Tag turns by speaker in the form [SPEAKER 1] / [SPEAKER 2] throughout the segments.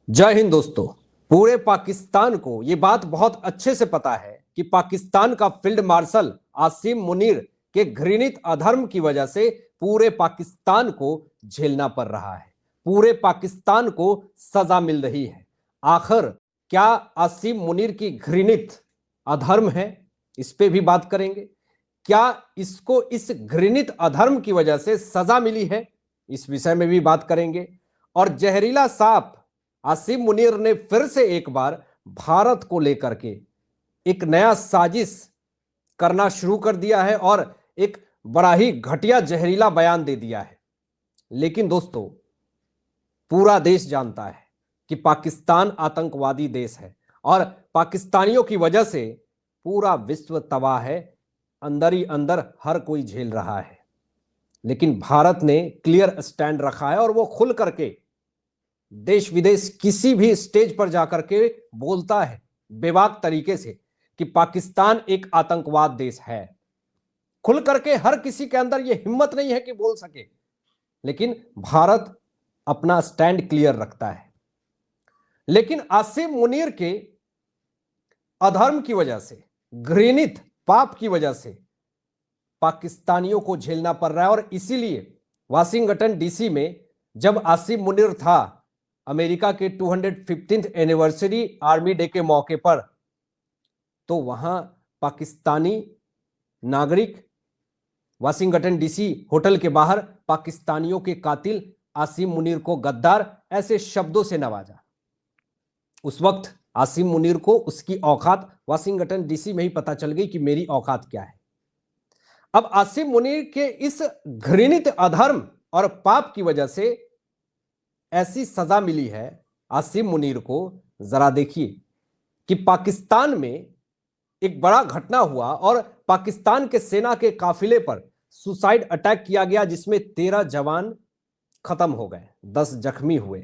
[SPEAKER 1] जय हिंद दोस्तों। पूरे पाकिस्तान को ये बात बहुत अच्छे से पता है कि पाकिस्तान का फील्ड मार्शल आसिम मुनीर के घृणित अधर्म की वजह से पूरे पाकिस्तान को झेलना पड़ रहा है। पूरे पाकिस्तान को सजा मिल रही है। आखिर क्या आसिम मुनीर की घृणित अधर्म है, इस पे भी बात करेंगे। क्या इसको इस घृणित अधर्म की वजह से सजा मिली है, इस विषय में भी बात करेंगे। और जहरीला सांप आसिम मुनीर ने फिर से एक बार भारत को लेकर के एक नया साजिश करना शुरू कर दिया है और एक बड़ा ही घटिया जहरीला बयान दे दिया है। लेकिन दोस्तों, पूरा देश जानता है कि पाकिस्तान आतंकवादी देश है और पाकिस्तानियों की वजह से पूरा विश्व तबाह है। अंदर ही अंदर हर कोई झेल रहा है। लेकिन भारत ने क्लियर स्टैंड रखा है और वो खुल करके देश विदेश किसी भी स्टेज पर जाकर के बोलता है बेबाक तरीके से कि पाकिस्तान एक आतंकवाद देश है। खुल करके हर किसी के अंदर यह हिम्मत नहीं है कि बोल सके, लेकिन भारत अपना स्टैंड क्लियर रखता है। लेकिन आसिम मुनीर के अधर्म की वजह से, घृणित पाप की वजह से पाकिस्तानियों को झेलना पड़ रहा है। और इसीलिए वाशिंगटन डीसी में जब आसिम मुनीर था अमेरिका के 215th एनिवर्सरी आर्मी डे के मौके पर, तो वहां पाकिस्तानी नागरिक वाशिंगटन डीसी होटल के बाहर पाकिस्तानियों के कातिल आसिम मुनीर को गद्दार ऐसे शब्दों से नवाजा। उस वक्त आसिम मुनीर को उसकी औकात वाशिंगटन डीसी में ही पता चल गई कि मेरी औकात क्या है। अब आसिम मुनीर के इस घृणित अधर्म और पाप की वजह से ऐसी सजा मिली है आसिम मुनीर को। जरा देखिए कि पाकिस्तान में एक बड़ा घटना हुआ और पाकिस्तान के सेना के काफिले पर सुसाइड अटैक किया गया, जिसमें 13 जवान खत्म हो गए, 10 जख्मी हुए।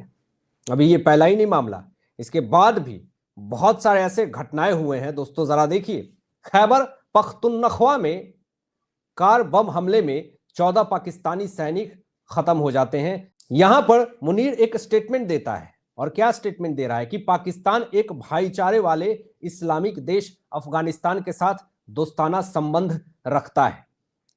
[SPEAKER 1] अभी ये पहला ही नहीं मामला, इसके बाद भी बहुत सारे ऐसे घटनाएं हुए हैं। दोस्तों जरा देखिए, खैबर पख्तूनख्वा में कार बम हमले में 14 पाकिस्तानी सैनिक खत्म हो जाते हैं। यहां पर मुनीर एक स्टेटमेंट देता है, और क्या स्टेटमेंट दे रहा है कि पाकिस्तान एक भाईचारे वाले इस्लामिक देश अफगानिस्तान के साथ दोस्ताना संबंध रखता है।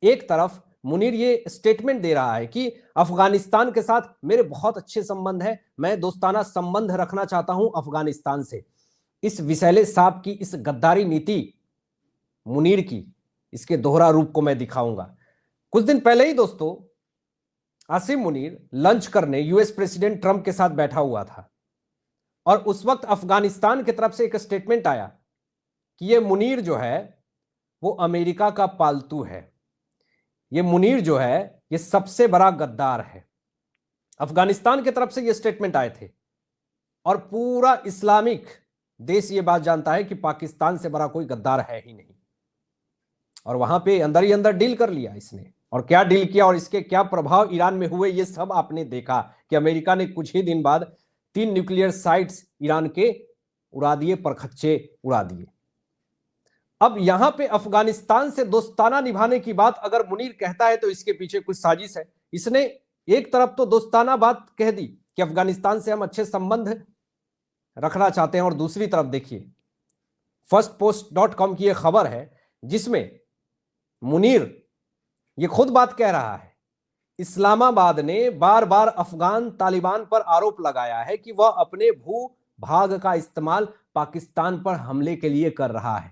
[SPEAKER 1] एक तरफ मुनीर ये स्टेटमेंट दे रहा है कि अफगानिस्तान के साथ मेरे बहुत अच्छे संबंध है, मैं दोस्ताना संबंध रखना चाहता हूं अफगानिस्तान से। इस विषैले सांप की इस गद्दारी नीति मुनीर की, इसके दोहरा रूप को मैं दिखाऊंगा। कुछ दिन पहले ही दोस्तों आसिम मुनीर लंच करने यूएस प्रेसिडेंट ट्रंप के साथ बैठा हुआ था, और उस वक्त अफगानिस्तान की तरफ से एक स्टेटमेंट आया कि ये मुनीर जो है वो अमेरिका का पालतू है, ये मुनीर जो है ये सबसे बड़ा गद्दार है। अफगानिस्तान की तरफ से ये स्टेटमेंट आए थे, और पूरा इस्लामिक देश ये बात जानता है कि पाकिस्तान से बड़ा कोई गद्दार है ही नहीं। और वहां पे अंदर ही अंदर डील कर लिया इसने। और क्या डील किया और इसके क्या प्रभाव ईरान में हुए, ये सब आपने देखा कि अमेरिका ने कुछ ही दिन बाद 3 न्यूक्लियर साइट्स ईरान के उड़ा दिए, परखच्चे उड़ा दिए। अब यहां पे अफगानिस्तान से दोस्ताना निभाने की बात अगर मुनीर कहता है तो इसके पीछे कुछ साजिश है। इसने एक तरफ तो दोस्ताना बात कह दी कि अफगानिस्तान से हम अच्छे संबंध रखना चाहते हैं, और दूसरी तरफ देखिए firstpost.com की यह खबर है जिसमें मुनीर ये खुद बात कह रहा है, इस्लामाबाद ने बार बार अफगान तालिबान पर आरोप लगाया है कि वह अपने भू भाग का इस्तेमाल पाकिस्तान पर हमले के लिए कर रहा है,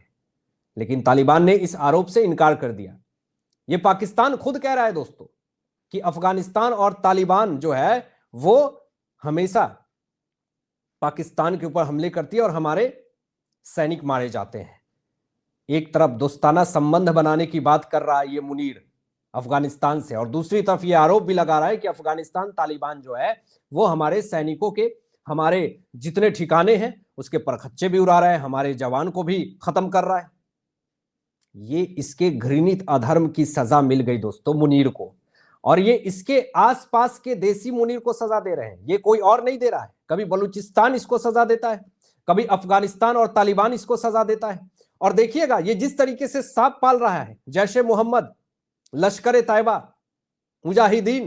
[SPEAKER 1] लेकिन तालिबान ने इस आरोप से इनकार कर दिया। यह पाकिस्तान खुद कह रहा है दोस्तों कि अफगानिस्तान और तालिबान जो है वो हमेशा पाकिस्तान के ऊपर हमले करती है और हमारे सैनिक मारे जाते हैं। एक तरफ दोस्ताना संबंध बनाने की बात कर रहा है ये मुनीर अफगानिस्तान से, और दूसरी तरफ ये आरोप भी लगा रहा है कि अफगानिस्तान तालिबान जो है वो हमारे सैनिकों के, हमारे जितने ठिकाने हैं उसके परखच्चे भी उड़ा रहा है, हमारे जवान को भी खत्म कर रहा है। ये इसके घृणित अधर्म की सजा मिल गई दोस्तों मुनीर को, और ये इसके आसपास के देसी मुनीर को सजा दे रहे हैं, ये कोई और नहीं दे रहा है। कभी बलूचिस्तान इसको सजा देता है, कभी अफगानिस्तान और तालिबान इसको सजा देता है। और देखिएगा ये जिस तरीके से सांप पाल रहा है, जैश ए मोहम्मद, लश्कर ए तैयबा, मुजाहिदीन,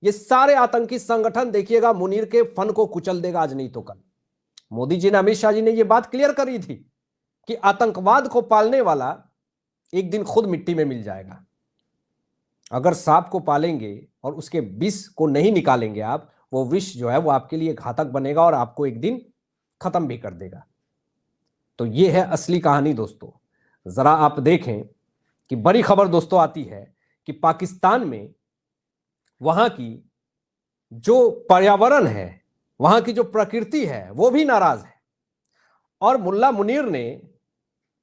[SPEAKER 1] ये सारे आतंकी संगठन देखिएगा मुनीर के फन को कुचल देगा आज नहीं तो कल। मोदी जी ने, अमित शाह जी ने ये बात क्लियर करी थी कि आतंकवाद को पालने वाला एक दिन खुद मिट्टी में मिल जाएगा। अगर सांप को पालेंगे और उसके विष को नहीं निकालेंगे आप, वो विष जो है वो आपके लिए घातक बनेगा और आपको एक दिन खत्म भी कर देगा। तो ये है असली कहानी दोस्तों। जरा आप देखें कि बड़ी खबर दोस्तों आती है कि पाकिस्तान में वहां की जो पर्यावरण है, वहां की जो प्रकृति है, वो भी नाराज है। और मुल्ला मुनीर ने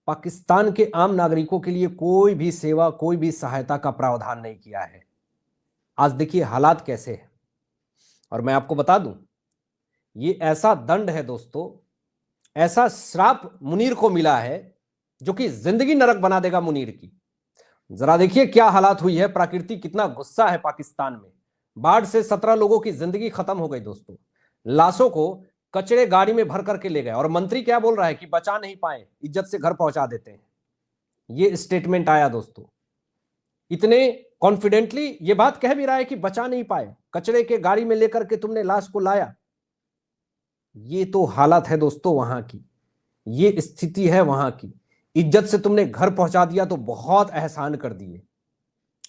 [SPEAKER 1] पाकिस्तान के आम नागरिकों के लिए कोई भी सेवा, कोई भी सहायता का प्रावधान नहीं किया है। आज देखिए हालात कैसे हैं। और मैं आपको बता दूं, ये ऐसा दंड है दोस्तों, ऐसा श्राप मुनीर को मिला है जो कि जिंदगी नरक बना देगा मुनीर की। जरा देखिए क्या हालात हुई है, प्रकृति कितना गुस्सा है पाकिस्तान में। बाढ़ से 17 लोगों की जिंदगी खत्म हो गई दोस्तों। लाशों को कचरे गाड़ी में भर करके ले गए और मंत्री क्या बोल रहा है कि बचा नहीं पाए, इज्जत से घर पहुंचा देते हैं। ये स्टेटमेंट आया दोस्तों। इतने कॉन्फिडेंटली ये बात कह भी रहा है कि बचा नहीं पाए, कचरे के गाड़ी में लेकर के तुमने लाश को लाया। ये तो हालत है दोस्तों वहां की, ये स्थिति है वहां की। इज्जत से तुमने घर पहुंचा दिया तो बहुत एहसान कर दिए।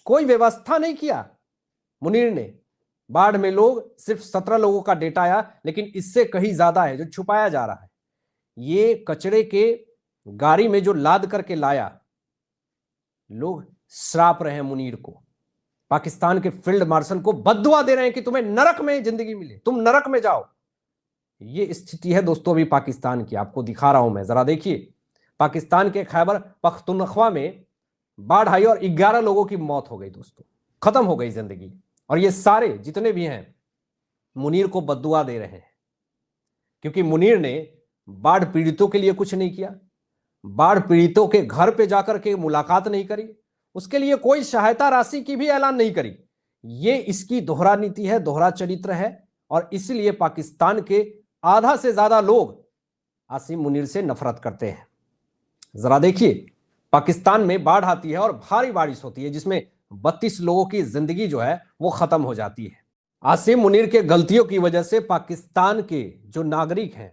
[SPEAKER 1] कोई व्यवस्था नहीं किया मुनीर ने। बाढ़ में लोग, सिर्फ 17 लोगों का डेटा आया, लेकिन इससे कहीं ज्यादा है जो छुपाया जा रहा है। ये कचरे के गाड़ी में जो लाद करके लाया, लोग श्राप रहे हैं मुनीर को। पाकिस्तान के फील्ड मार्शल को बद्दुआ दे रहे हैं कि तुम्हें नरक में जिंदगी मिले, तुम नरक में जाओ। ये स्थिति है दोस्तों अभी पाकिस्तान की, आपको दिखा रहा हूं मैं। जरा देखिए, पाकिस्तान के खैबर पख्तूनख्वा में बाढ़ आई और 11 लोगों की मौत हो गई दोस्तों, खत्म हो गई जिंदगी। और ये सारे जितने भी हैं मुनीर को बद्दुआ दे रहे हैं, क्योंकि मुनीर ने बाढ़ पीड़ितों के लिए कुछ नहीं किया, बाढ़ पीड़ितों के घर पे जाकर के मुलाकात नहीं करी, उसके लिए कोई सहायता राशि की भी ऐलान नहीं करी। ये इसकी दोहरा नीति है, दोहरा चरित्र है। और इसलिए पाकिस्तान के आधा से ज्यादा लोग आसिम मुनीर से नफरत करते हैं। जरा देखिए, पाकिस्तान में बाढ़ आती है और भारी बारिश होती है, जिसमें 32 लोगों की जिंदगी जो है वो खत्म हो जाती है। आसिम मुनीर के गलतियों की वजह से पाकिस्तान के जो नागरिक हैं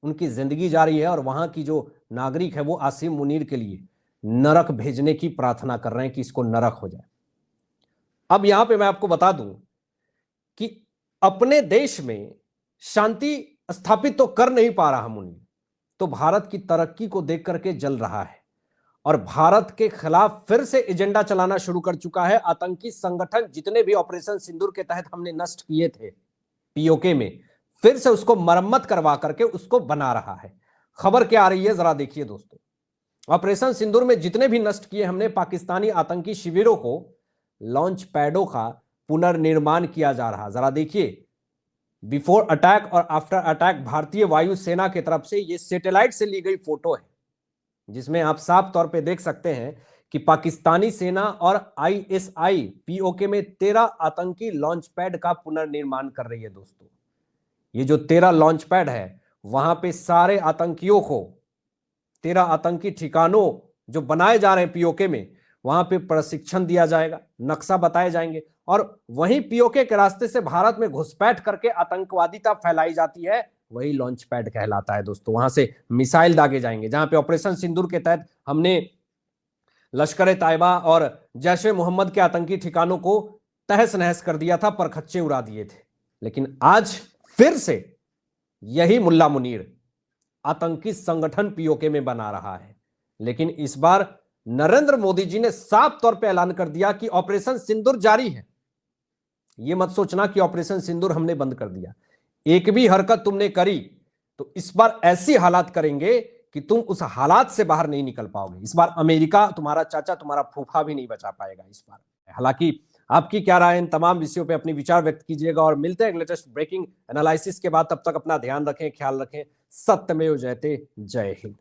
[SPEAKER 1] उनकी जिंदगी जा रही है, और वहां की जो नागरिक है वो आसिम मुनीर के लिए नरक भेजने की प्रार्थना कर रहे हैं कि इसको नरक हो जाए। अब यहां पे मैं आपको बता दूं कि अपने देश में शांति स्थापित तो कर नहीं पा रहा मुनीर, तो भारत की तरक्की को देख करके जल रहा है और भारत के खिलाफ फिर से एजेंडा चलाना शुरू कर चुका है। आतंकी संगठन जितने भी ऑपरेशन सिंदूर के तहत हमने नष्ट किए थे पीओके में, फिर से उसको मरम्मत करवा करके उसको बना रहा है। खबर क्या आ रही है, जरा देखिए दोस्तों। ऑपरेशन सिंदूर में जितने भी नष्ट किए हमने पाकिस्तानी आतंकी शिविरों को, लॉन्च पैडों का पुनर्निर्माण किया जा रहा। जरा देखिए, बिफोर अटैक और आफ्टर अटैक भारतीय वायुसेना की तरफ से ये सैटेलाइट से ली गई फोटो है, जिसमें आप साफ तौर पे देख सकते हैं कि पाकिस्तानी सेना और आईएसआई पीओके में 13 आतंकी लॉन्च पैड का पुनर्निर्माण कर रही है दोस्तों। ये जो 13 लॉन्च पैड है, वहां पे सारे आतंकियों को 13 आतंकी ठिकानों जो बनाए जा रहे हैं पीओके में, वहां पे प्रशिक्षण दिया जाएगा, नक्शा बताए जाएंगे, और वहीं पीओके के रास्ते से भारत में घुसपैठ करके आतंकवादिता फैलाई जाती है, वही लॉन्च पैड कहलाता है दोस्तों। वहां से मिसाइल दागे जाएंगे। जहां पे ऑपरेशन सिंदूर के तहत हमने लश्कर ए तैयबा और जैश ए मोहम्मद के आतंकी ठिकानों को तहस नहस कर दिया था, परखच्चे उड़ा दिए थे। लेकिन आज फिर से यही मुल्ला मुनीर आतंकी संगठन पीओके में बना रहा है। लेकिन इस बार नरेंद्र मोदी जी ने साफ तौर पे ऐलान कर दिया कि ऑपरेशन सिंदूर जारी है। यह मत सोचना कि ऑपरेशन सिंदूर हमने बंद कर दिया। एक भी हरकत तुमने करी तो इस बार ऐसी हालात करेंगे कि तुम उस हालात से बाहर नहीं निकल पाओगे। इस बार अमेरिका, तुम्हारा चाचा, तुम्हारा फूफा भी नहीं बचा पाएगा इस बार। हालांकि आपकी क्या राय है, इन तमाम विषयों पे अपनी विचार व्यक्त कीजिएगा और मिलते हैं लेटेस्ट ब्रेकिंग एनालिसिस के बाद। तब तक अपना ध्यान रखें, ख्याल रखें। सत्यमेव जयते। जय हिंद।